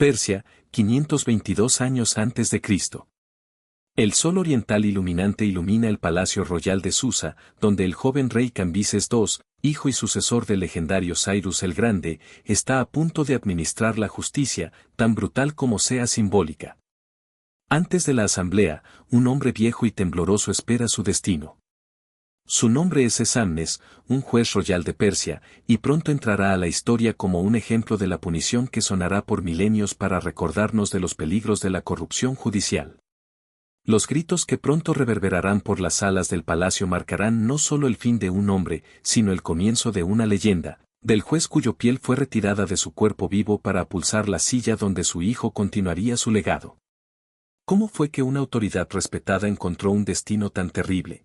Persia, 522 años antes de Cristo. El sol oriental iluminante ilumina el palacio royal de Susa, donde el joven rey Cambises II, hijo y sucesor del legendario Cyrus el Grande, está a punto de administrar la justicia, tan brutal como sea simbólica. Antes de la asamblea, un hombre viejo y tembloroso espera su destino. Su nombre es Sesamnes, un juez royal de Persia, y pronto entrará a la historia como un ejemplo de la punición que sonará por milenios para recordarnos de los peligros de la corrupción judicial. Los gritos que pronto reverberarán por las salas del palacio marcarán no solo el fin de un hombre, sino el comienzo de una leyenda, del juez cuyo piel fue retirada de su cuerpo vivo para apulsar la silla donde su hijo continuaría su legado. ¿Cómo fue que una autoridad respetada encontró un destino tan terrible?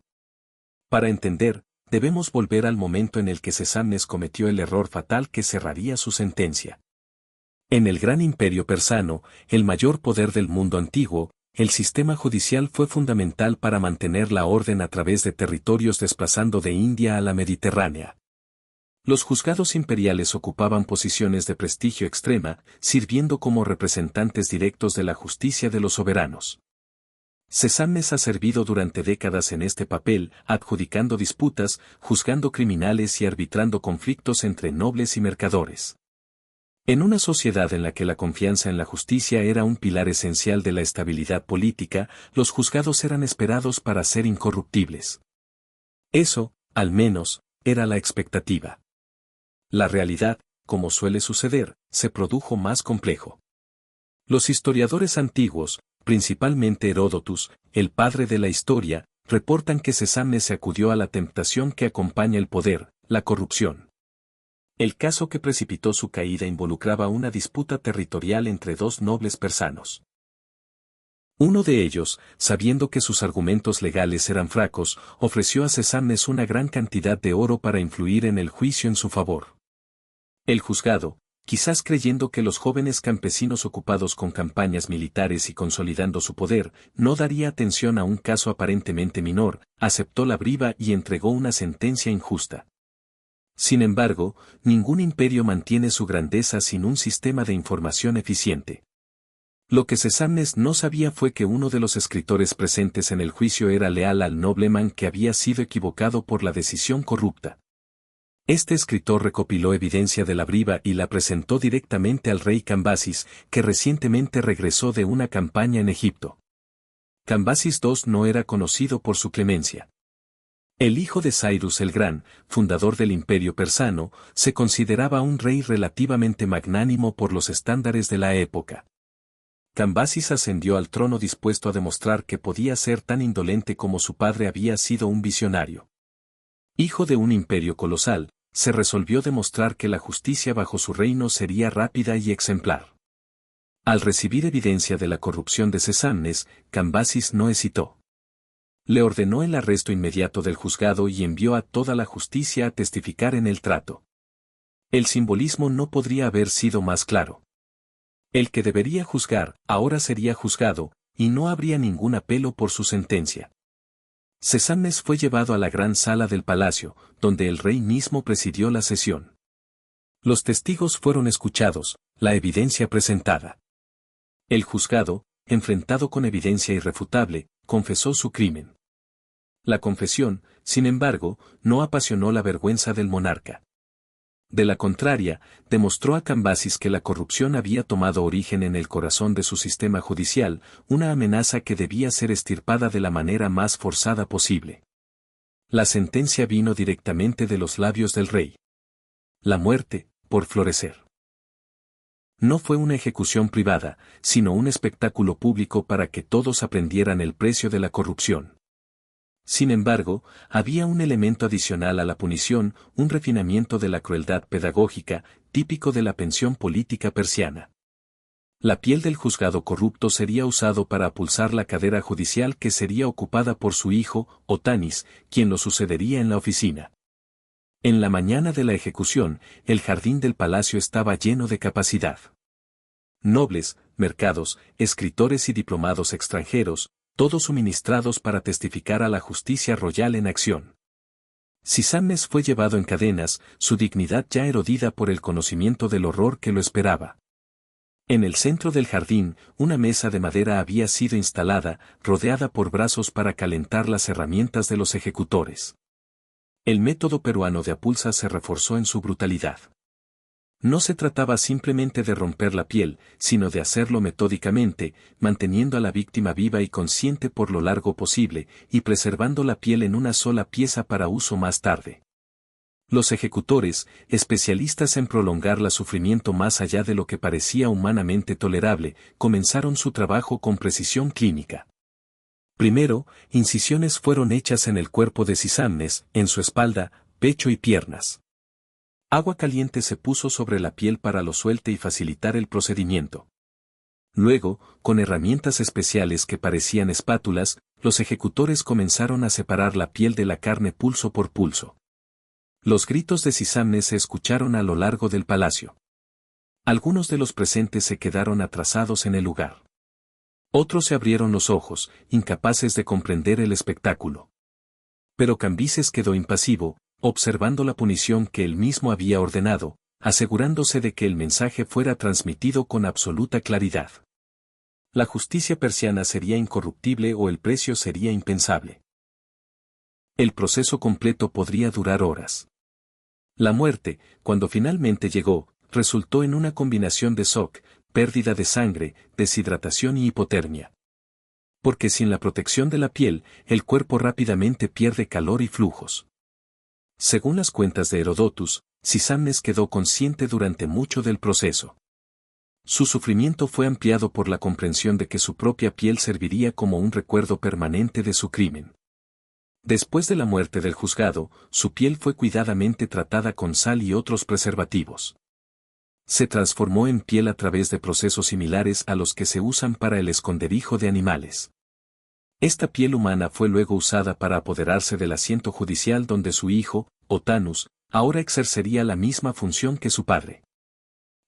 Para entender, debemos volver al momento en el que Sesamnes cometió el error fatal que cerraría su sentencia. En el gran imperio persano, el mayor poder del mundo antiguo, el sistema judicial fue fundamental para mantener la orden a través de territorios desplazando de India a la Mediterránea. Los juzgados imperiales ocupaban posiciones de prestigio extrema, sirviendo como representantes directos de la justicia de los soberanos. Sesamnes ha servido durante décadas en este papel, adjudicando disputas, juzgando criminales y arbitrando conflictos entre nobles y mercaderes. En una sociedad en la que la confianza en la justicia era un pilar esencial de la estabilidad política, los juzgados eran esperados para ser incorruptibles. Eso, al menos, era la expectativa. La realidad, como suele suceder, se produjo más complejo. Los historiadores antiguos, principalmente Heródotus, el padre de la historia, reportan que Sesamnes se acudió a la tentación que acompaña el poder, la corrupción. El caso que precipitó su caída involucraba una disputa territorial entre dos nobles persanos. Uno de ellos, sabiendo que sus argumentos legales eran fracos, ofreció a Sesamnes una gran cantidad de oro para influir en el juicio en su favor. El juzgado, quizás creyendo que los jóvenes campesinos ocupados con campañas militares y consolidando su poder, no daría atención a un caso aparentemente menor, aceptó la briva y entregó una sentencia injusta. Sin embargo, ningún imperio mantiene su grandeza sin un sistema de información eficiente. Lo que Sesamnes no sabía fue que uno de los escritores presentes en el juicio era leal al nobleman que había sido equivocado por la decisión corrupta. Este escritor recopiló evidencia de la briva y la presentó directamente al rey Cambasis, que recientemente regresó de una campaña en Egipto. Cambasis II no era conocido por su clemencia. El hijo de Cyrus el Gran, fundador del imperio persano, se consideraba un rey relativamente magnánimo por los estándares de la época. Cambasis ascendió al trono dispuesto a demostrar que podía ser tan indolente como su padre había sido un visionario. Hijo de un imperio colosal, se resolvió demostrar que la justicia bajo su reino sería rápida y exemplar. Al recibir evidencia de la corrupción de Sesamnes, Cambasis no hesitó. Le ordenó el arresto inmediato del juzgado y envió a toda la justicia a testificar en el trato. El simbolismo no podría haber sido más claro. El que debería juzgar, ahora sería juzgado, y no habría ningún apelo por su sentencia. Sesamnes fue llevado a la gran sala del palacio, donde el rey mismo presidió la sesión. Los testigos fueron escuchados, la evidencia presentada. El juzgado, enfrentado con evidencia irrefutable, confesó su crimen. La confesión, sin embargo, no apasionó la vergüenza del monarca. De la contraria, demostró a Cambasis que la corrupción había tomado origen en el corazón de su sistema judicial, una amenaza que debía ser extirpada de la manera más forzada posible. La sentencia vino directamente de los labios del rey. La muerte, por florecer. No fue una ejecución privada, sino un espectáculo público para que todos aprendieran el precio de la corrupción. Sin embargo, había un elemento adicional a la punición, un refinamiento de la crueldad pedagógica, típico de la pensión política persiana. La piel del juzgado corrupto sería usado para apulsar la cadera judicial que sería ocupada por su hijo, Otanis, quien lo sucedería en la oficina. En la mañana de la ejecución, el jardín del palacio estaba lleno de capacidad. Nobles, mercados, escritores y diplomados extranjeros, todos suministrados para testificar a la justicia royal en acción. Sesamnes fue llevado en cadenas, su dignidad ya erodida por el conocimiento del horror que lo esperaba. En el centro del jardín, una mesa de madera había sido instalada, rodeada por brazos para calentar las herramientas de los ejecutores. El método peruano de Apulsa se reforzó en su brutalidad. No se trataba simplemente de romper la piel, sino de hacerlo metódicamente, manteniendo a la víctima viva y consciente por lo largo posible, y preservando la piel en una sola pieza para uso más tarde. Los ejecutores, especialistas en prolongar el sufrimiento más allá de lo que parecía humanamente tolerable, comenzaron su trabajo con precisión clínica. Primero, incisiones fueron hechas en el cuerpo de Sisamnes, en su espalda, pecho y piernas. Agua caliente se puso sobre la piel para lo suelte y facilitar el procedimiento. Luego, con herramientas especiales que parecían espátulas, los ejecutores comenzaron a separar la piel de la carne pulso por pulso. Los gritos de Sisamnes se escucharon a lo largo del palacio. Algunos de los presentes se quedaron atrasados en el lugar. Otros se abrieron los ojos, incapaces de comprender el espectáculo. Pero Cambises quedó impasivo, observando la punición que él mismo había ordenado, asegurándose de que el mensaje fuera transmitido con absoluta claridad. La justicia persiana sería incorruptible o el precio sería impensable. El proceso completo podría durar horas. La muerte, cuando finalmente llegó, resultó en una combinación de shock, pérdida de sangre, deshidratación y hipotermia. Porque sin la protección de la piel, el cuerpo rápidamente pierde calor y flujos. Según las cuentas de Herodotus, Sisamnes quedó consciente durante mucho del proceso. Su sufrimiento fue ampliado por la comprensión de que su propia piel serviría como un recuerdo permanente de su crimen. Después de la muerte del juzgado, su piel fue cuidadamente tratada con sal y otros preservativos. Se transformó en piel a través de procesos similares a los que se usan para el esconderijo de animales. Esta piel humana fue luego usada para apoderarse del asiento judicial donde su hijo, Otanus, ahora exercería la misma función que su padre.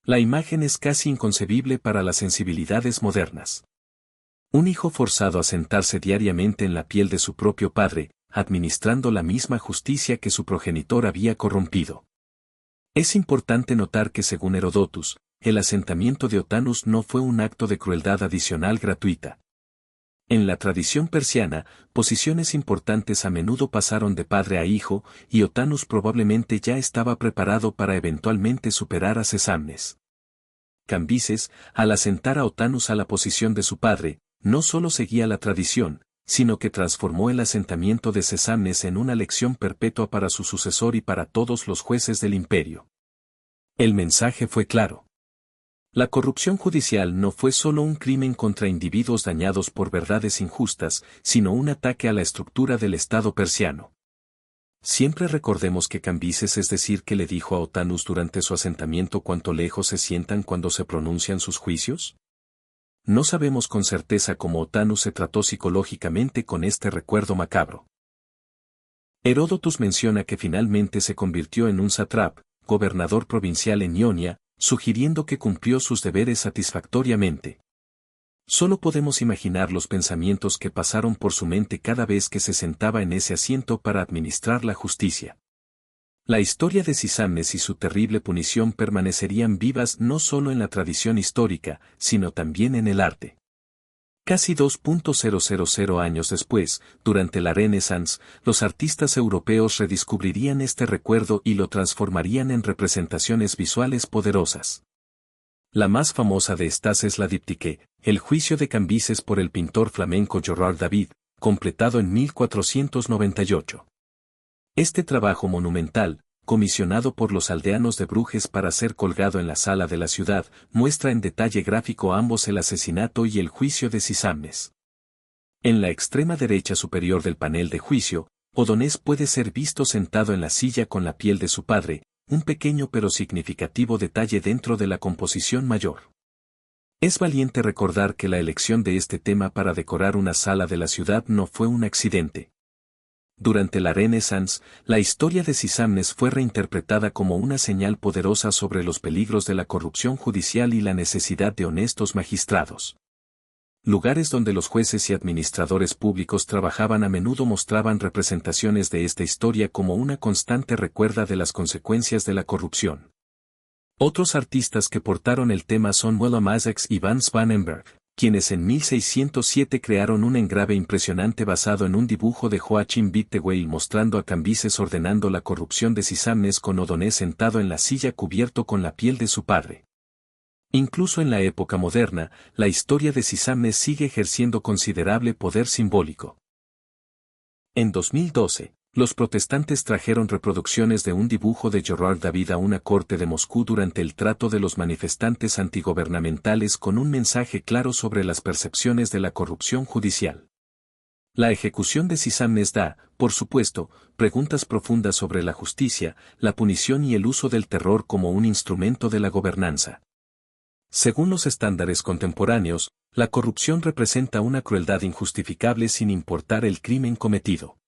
La imagen es casi inconcebible para las sensibilidades modernas. Un hijo forzado a sentarse diariamente en la piel de su propio padre, administrando la misma justicia que su progenitor había corrompido. Es importante notar que según Herodotus, el asentamiento de Otanus no fue un acto de crueldad adicional gratuita. En la tradición persiana, posiciones importantes a menudo pasaron de padre a hijo, y Otanus probablemente ya estaba preparado para eventualmente superar a Sesamnes. Cambises, al asentar a Otanus a la posición de su padre, no solo seguía la tradición, sino que transformó el asentamiento de Sesamnes en una lección perpetua para su sucesor y para todos los jueces del imperio. El mensaje fue claro. La corrupción judicial no fue solo un crimen contra individuos dañados por verdades injustas, sino un ataque a la estructura del Estado persiano. Siempre recordemos que Cambises, es decir, que le dijo a Otanus durante su asentamiento cuánto lejos se sientan cuando se pronuncian sus juicios. No sabemos con certeza cómo Otanus se trató psicológicamente con este recuerdo macabro. Heródotus menciona que finalmente se convirtió en un sátrap, gobernador provincial en Ionia, sugiriendo que cumplió sus deberes satisfactoriamente. Solo podemos imaginar los pensamientos que pasaron por su mente cada vez que se sentaba en ese asiento para administrar la justicia. La historia de Sisamnes y su terrible punición permanecerían vivas no solo en la tradición histórica, sino también en el arte. Casi 2.000 años después, durante la Renaissance, los artistas europeos redescubrirían este recuerdo y lo transformarían en representaciones visuales poderosas. La más famosa de estas es la díptique, el juicio de Cambises por el pintor flamenco Gerard David, completado en 1498. Este trabajo monumental, comisionado por los aldeanos de Bruges para ser colgado en la sala de la ciudad, muestra en detalle gráfico ambos el asesinato y el juicio de Sisamnes. En la extrema derecha superior del panel de juicio, Odonés puede ser visto sentado en la silla con la piel de su padre, un pequeño pero significativo detalle dentro de la composición mayor. Es valiente recordar que la elección de este tema para decorar una sala de la ciudad no fue un accidente. Durante la Renaissance, la historia de Sisamnes fue reinterpretada como una señal poderosa sobre los peligros de la corrupción judicial y la necesidad de honestos magistrados. Lugares donde los jueces y administradores públicos trabajaban a menudo mostraban representaciones de esta historia como una constante recuerda de las consecuencias de la corrupción. Otros artistas que portaron el tema son Willem Isaacs y Van Spanenberg, quienes en 1607 crearon un engrave impresionante basado en un dibujo de Joachim Wittewey mostrando a Cambises ordenando la corrupción de Sisamnes con O'Donnell sentado en la silla cubierto con la piel de su padre. Incluso en la época moderna, la historia de Sisamnes sigue ejerciendo considerable poder simbólico. En 2012, los protestantes trajeron reproducciones de un dibujo de Gerard David a una corte de Moscú durante el trato de los manifestantes antigubernamentales con un mensaje claro sobre las percepciones de la corrupción judicial. La ejecución de Sisamnes da, por supuesto, preguntas profundas sobre la justicia, la punición y el uso del terror como un instrumento de la gobernanza. Según los estándares contemporáneos, la corrupción representa una crueldad injustificable sin importar el crimen cometido.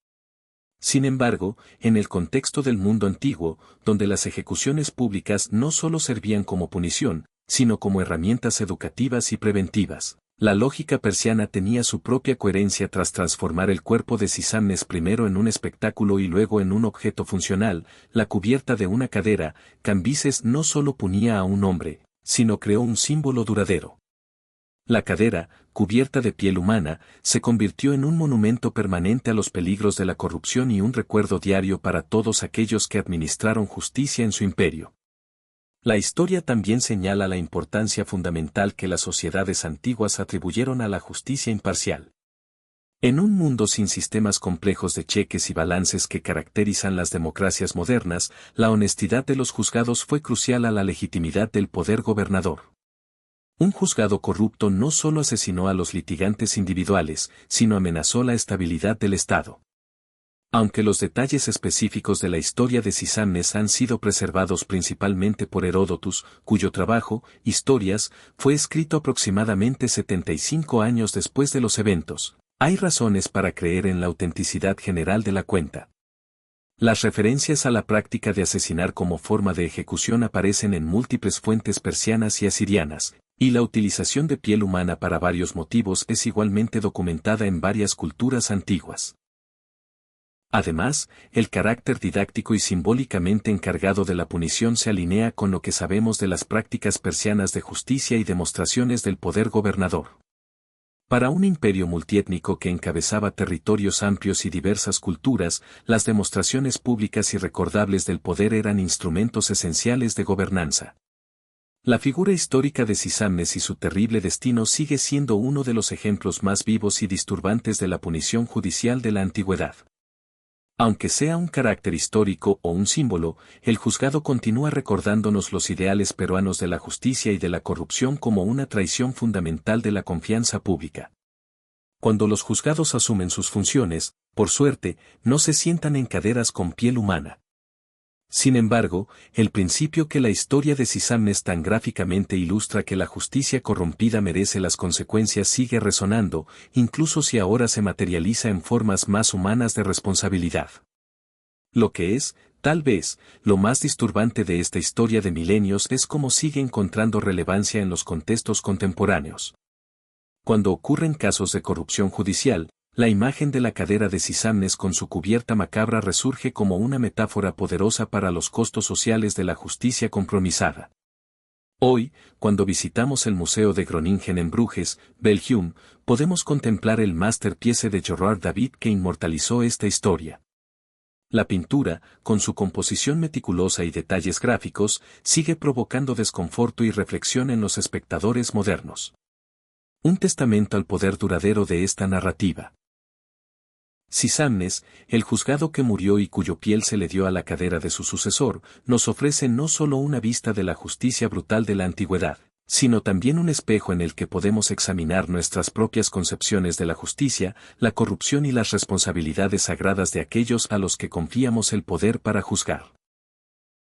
Sin embargo, en el contexto del mundo antiguo, donde las ejecuciones públicas no solo servían como punición, sino como herramientas educativas y preventivas, la lógica persiana tenía su propia coherencia tras transformar el cuerpo de Sisamnes primero en un espectáculo y luego en un objeto funcional, la cubierta de una cadera. Cambises no solo punía a un hombre, sino creó un símbolo duradero. La cadera, cubierta de piel humana, se convirtió en un monumento permanente a los peligros de la corrupción y un recuerdo diario para todos aquellos que administraron justicia en su imperio. La historia también señala la importancia fundamental que las sociedades antiguas atribuyeron a la justicia imparcial. En un mundo sin sistemas complejos de cheques y balances que caracterizan las democracias modernas, la honestidad de los juzgados fue crucial a la legitimidad del poder gobernador. Un juzgado corrupto no solo asesinó a los litigantes individuales, sino amenazó la estabilidad del Estado. Aunque los detalles específicos de la historia de Sisamnes han sido preservados principalmente por Heródotus, cuyo trabajo, Historias, fue escrito aproximadamente 75 años después de los eventos, hay razones para creer en la autenticidad general de la cuenta. Las referencias a la práctica de asesinar como forma de ejecución aparecen en múltiples fuentes persianas y asirianas, y la utilización de piel humana para varios motivos es igualmente documentada en varias culturas antiguas. Además, el carácter didáctico y simbólicamente encargado de la punición se alinea con lo que sabemos de las prácticas persianas de justicia y demostraciones del poder gobernador. Para un imperio multiétnico que encabezaba territorios amplios y diversas culturas, las demostraciones públicas y recordables del poder eran instrumentos esenciales de gobernanza. La figura histórica de Sisamnes y su terrible destino sigue siendo uno de los ejemplos más vivos y disturbantes de la punición judicial de la antigüedad. Aunque sea un carácter histórico o un símbolo, el juzgado continúa recordándonos los ideales peruanos de la justicia y de la corrupción como una traición fundamental de la confianza pública. Cuando los juzgados asumen sus funciones, por suerte, no se sientan en caderas con piel humana. Sin embargo, el principio que la historia de Sisamnes tan gráficamente ilustra que la justicia corrompida merece las consecuencias sigue resonando, incluso si ahora se materializa en formas más humanas de responsabilidad. Lo que es, tal vez, lo más disturbante de esta historia de milenios es cómo sigue encontrando relevancia en los contextos contemporáneos. Cuando ocurren casos de corrupción judicial, la imagen de la cadera de Sisamnes con su cubierta macabra resurge como una metáfora poderosa para los costos sociales de la justicia compromisada. Hoy, cuando visitamos el Museo de Groningen en Bruges, Belgium, podemos contemplar el masterpiece de Gerard David que inmortalizó esta historia. La pintura, con su composición meticulosa y detalles gráficos, sigue provocando desconforto y reflexión en los espectadores modernos. Un testamento al poder duradero de esta narrativa. Sisamnes, el juzgado que murió y cuyo piel se le dio a la cadera de su sucesor, nos ofrece no solo una vista de la justicia brutal de la antigüedad, sino también un espejo en el que podemos examinar nuestras propias concepciones de la justicia, la corrupción y las responsabilidades sagradas de aquellos a los que confiamos el poder para juzgar.